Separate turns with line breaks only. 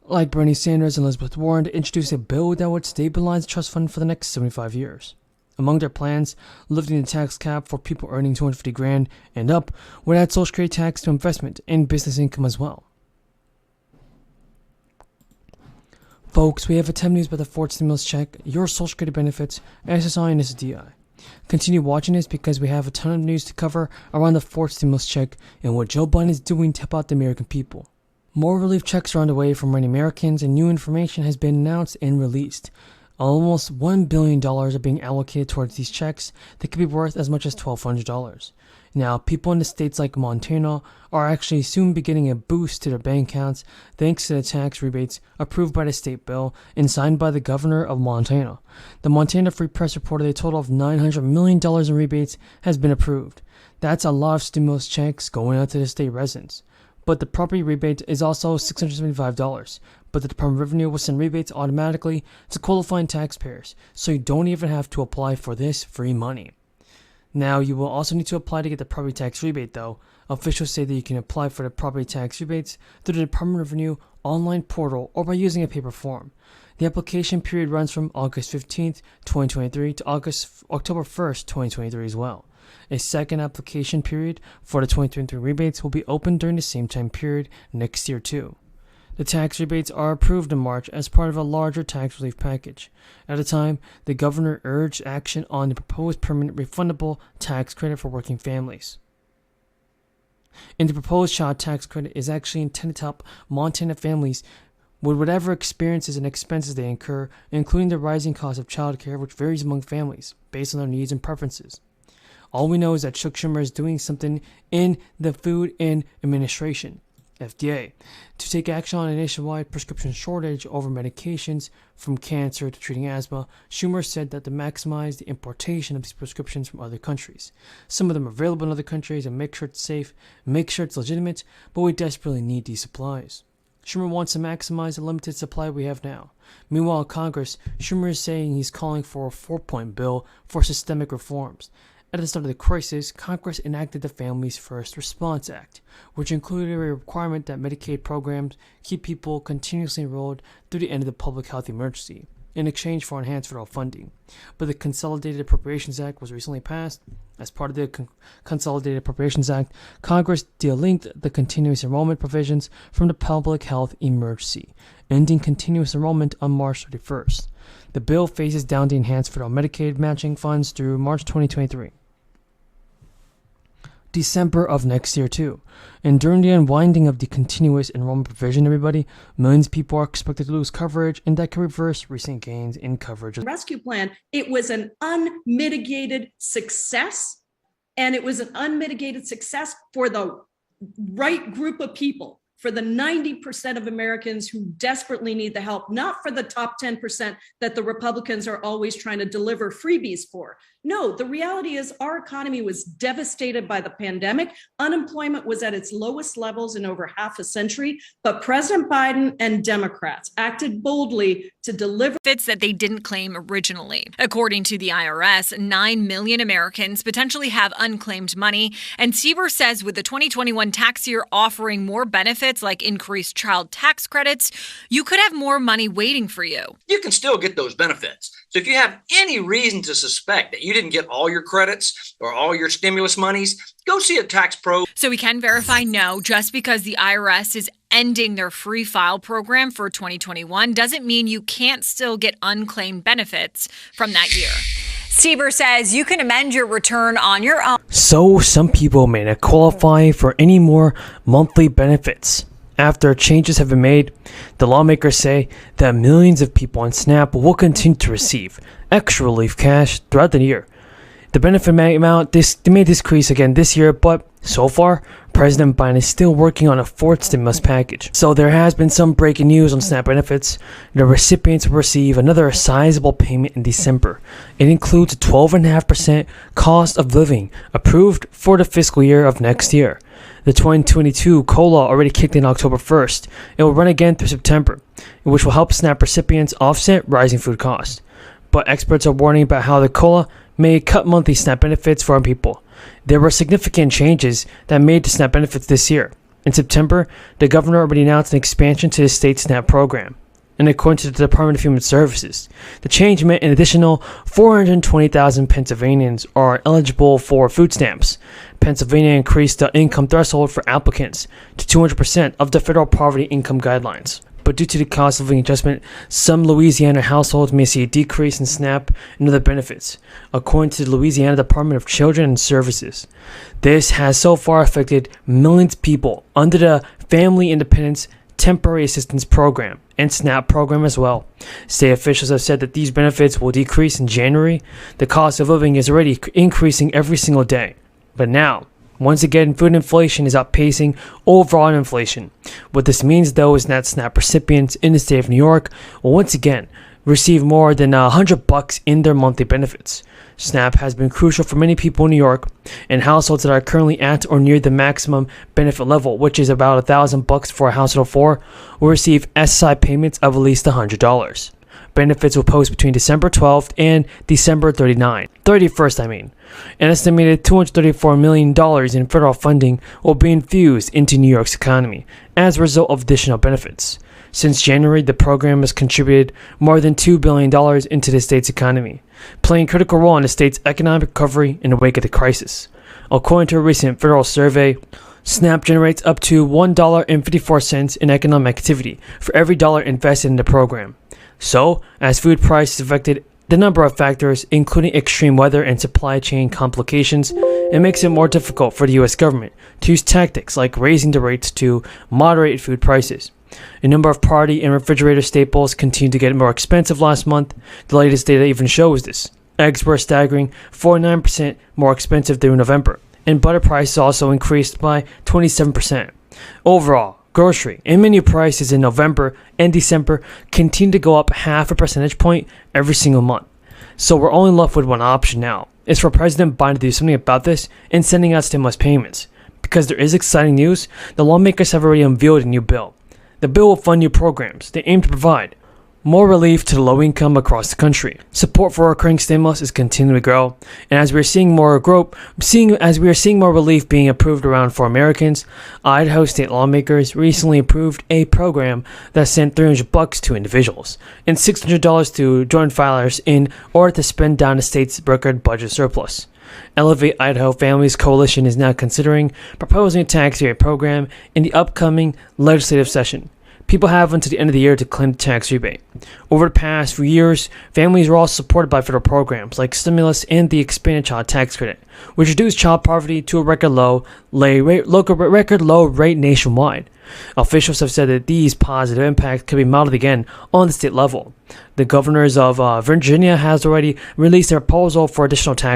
like Bernie Sanders and Elizabeth Warren, to introduce a bill that would stabilize the trust fund for the next 75 years. Among their plans, lifting the tax cap for people earning $250,000 and up would add Social Security tax to investment and business income as well. Folks, we have a 10 news about the fourth stimulus check, your Social Security benefits, SSI and SDI. Continue watching this because we have a ton of news to cover around the fourth stimulus check and what Joe Biden is doing to help out the American people. More relief checks are on the way for many Americans, and new information has been announced and released. Almost $1 billion are being allocated towards these checks that could be worth as much as $1,200. Now, people in the states like Montana are actually soon be getting a boost to their bank accounts thanks to the tax rebates approved by the state bill and signed by the governor of Montana. The Montana Free Press reported a total of $900 million in rebates has been approved. That's a lot of stimulus checks going out to the state residents. But the property rebate is also $675. But the Department of Revenue will send rebates automatically to qualifying taxpayers, so you don't even have to apply for this free money. Now, you will also need to apply to get the property tax rebate though. Officials say that you can apply for the property tax rebates through the Department of Revenue online portal or by using a paper form. The application period runs from August 15th, 2023 to October 1st, 2023 as well. A second application period for the 2023 rebates will be open during the same time period next year too. The tax rebates are approved in March as part of a larger tax relief package. At the time, the governor urged action on the proposed permanent refundable tax credit for working families. And the proposed child tax credit is actually intended to help Montana families with whatever experiences and expenses they incur, including the rising cost of childcare, which varies among families based on their needs and preferences. All we know is that Chuck Schumer is doing something in the Food and Administration, FDA, to take action on a nationwide prescription shortage over medications from cancer to treating asthma. Schumer said that to maximize the importation of these prescriptions from other countries. Some of them are available in other countries, and make sure it's safe, make sure it's legitimate, but we desperately need these supplies. Schumer wants to maximize the limited supply we have now. Meanwhile, in Congress, Schumer is saying he's calling for a 4-point bill for systemic reforms. At the start of the crisis, Congress enacted the Families First Response Act, which included a requirement that Medicaid programs keep people continuously enrolled through the end of the public health emergency, in exchange for enhanced federal funding. But the Consolidated Appropriations Act was recently passed. As part of the Consolidated Appropriations Act, Congress delinked the continuous enrollment provisions from the public health emergency, ending continuous enrollment on March 31st. The bill phases down the enhanced federal Medicaid matching funds through March 2023. December of next year too. And during the unwinding of the continuous enrollment provision, everybody, millions of people are expected to lose coverage, and that can reverse recent gains in coverage.
Rescue plan, it was an unmitigated success, and it was an unmitigated success for the right group of people, for the 90% of Americans who desperately need the help, not for the top 10% that the Republicans are always trying to deliver freebies for. No, the reality is our economy was devastated by the pandemic. Unemployment was at its lowest levels in over half a century, but President Biden and Democrats acted boldly to deliver
benefits that they didn't claim originally. According to the IRS, 9 million Americans potentially have unclaimed money, and SCHUMER says with the 2021 tax year offering more benefits like increased child tax credits, you could have more money waiting for you.
You can still get those benefits. So if you have any reason to suspect that you didn't get all your credits or all your stimulus monies, go see a tax pro.
So we can verify no, just because the IRS is ending their free file program for 2021 doesn't mean you can't still get unclaimed benefits from that year. SCHUMER says you can amend your return on your own.
So some people may not qualify for any more monthly benefits. After changes have been made, the lawmakers say that millions of people on SNAP will continue to receive extra relief cash throughout the year. The benefit amount may decrease again this year, but so far, President Biden is still working on a fourth stimulus package. So there has been some breaking news on SNAP benefits. The recipients will receive another sizable payment in December. It includes a 12.5% cost of living approved for the fiscal year of next year. The 2022 COLA already kicked in October 1st. It will run again through September, which will help SNAP recipients offset rising food costs. But experts are warning about how the COLA may cut monthly SNAP benefits for our people. There were significant changes that made to SNAP benefits this year. In September, the governor already announced an expansion to the state SNAP program. And according to the Department of Human Services, the change meant an additional 420,000 Pennsylvanians are eligible for food stamps. Pennsylvania increased the income threshold for applicants to 200% of the federal poverty income guidelines. But due to the cost of living adjustment, some Louisiana households may see a decrease in SNAP and other benefits, according to the Louisiana Department of Children and Services. This has so far affected millions of people under the Family Independence Temporary Assistance Program and SNAP program as well. State officials have said that these benefits will decrease in January. The cost of living is already increasing every single day. But now, once again, food inflation is outpacing overall inflation. What this means, though, is that SNAP recipients in the state of New York will once again receive more than $100 in their monthly benefits. SNAP has been crucial for many people in New York, and households that are currently at or near the maximum benefit level, which is about $1,000 for a household of 4, will receive SSI payments of at least $100. Benefits will post between December 12th and December 31st. An estimated $234 million in federal funding will be infused into New York's economy as a result of additional benefits. Since January, the program has contributed more than $2 billion into the state's economy, playing a critical role in the state's economic recovery in the wake of the crisis. According to a recent federal survey, SNAP generates up to $1.54 in economic activity for every dollar invested in the program. So, as food prices affected the number of factors, including extreme weather and supply chain complications, it makes it more difficult for the U.S. government to use tactics like raising the rates to moderate food prices. A number of party and refrigerator staples continued to get more expensive last month. The latest data even shows this. Eggs were a staggering 49% more expensive through November, and butter prices also increased by 27%. Overall, grocery and menu prices in November and December continue to go up half a percentage point every single month. So we're only left with one option now. It's for President Biden to do something about this and sending out stimulus payments. Because there is exciting news, the lawmakers have already unveiled a new bill. The bill will fund new programs. They aim to provide more relief to the low income across the country. Support for recurring stimulus is continuing to grow, and as we are seeing more relief being approved around for Americans, Idaho state lawmakers recently approved a program that sent $300 to individuals and $600 to joint filers in order to spend down the state's record budget surplus. Elevate Idaho Families Coalition is now considering proposing a tax rebate program in the upcoming legislative session. People have until the end of the year to claim the tax rebate. Over the past few years, families were also supported by federal programs like stimulus and the expanded child tax credit, which reduced child poverty to a record low rate nationwide. Officials have said that these positive impacts could be modeled again on the state level. The governors of Virginia has already released a proposal for additional tax